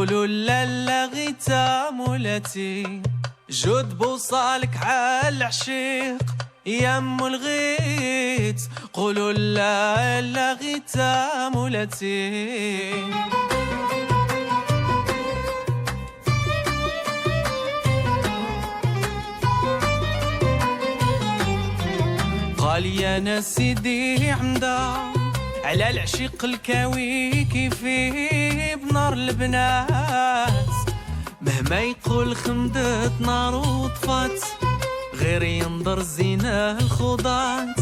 قولوا لا لا غيتا مولاتي جود بوصالك عالعشيق يا ام الغيت قولوا لا لا غيتا مولاتي قال يا ناس سيدي عمدا على العشيق الكاوي كيفي بنار البنات مهما يقول خمدت نار وطفات غير ينظر زينة الخضات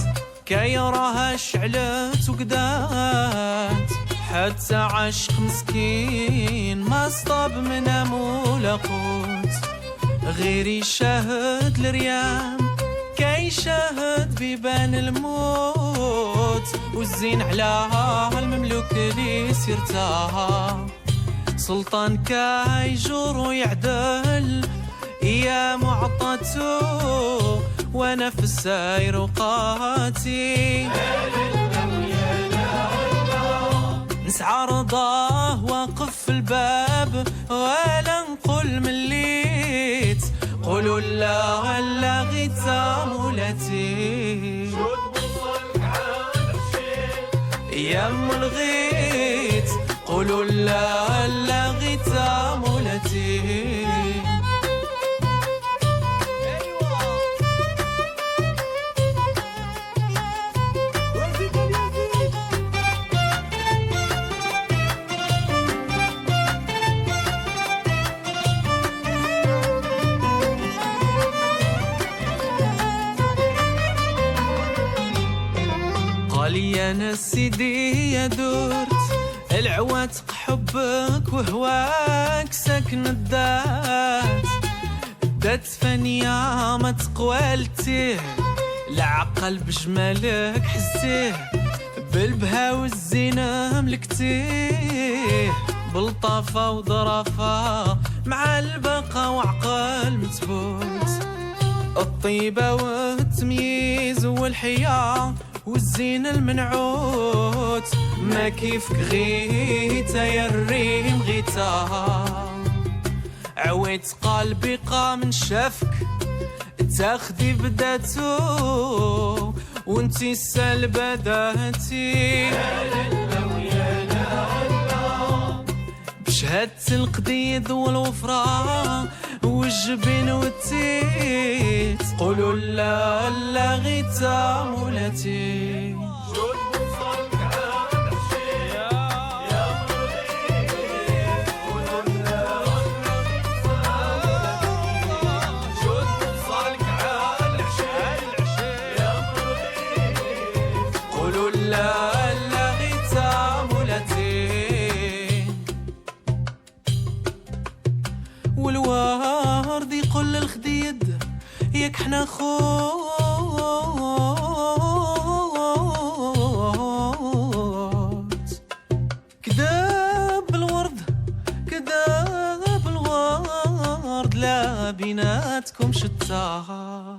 كي راها شعلت وقدات حتى عشق مسكين ما صطاب من مولا قوت غير يشاهد الريام كي يشاهد بيبان الموت والزين على المملوك اللي سيرتها سلطان كاي جور ويعدل يا معطته وانا في الساير وقاتي نسعى رضاه واقف في الباب ولا نقول مليت قولوا لا لا غيتا مولاتي يا ام الغيت قولوا لا لا غيتا مولاتي قال يا ناس سيدي يا دورت العواتق حبك وهواك سكن الدات دات فانية ما تقوالتيه العقل بجمالك حسيه بالبها والزينة ملكتيه بلطافة وظرافة مع البقا وعقل متبوت الطيبة والتمييز والحياة والزين المنعوت ما كيفك غيتا يا الريم غيتا عويت قلبي قام شافك تاخدي بداتو وانتي السلبة داتي بشهادة القديد والوفرة والجبين والتيت قولوا لا لا غيتا مولاتي قولوا لا لا غيتا مولاتي والورد يقول للخديد ياك حنا خوت كذاب الورد كذاب الورد لا بيناتكم شتات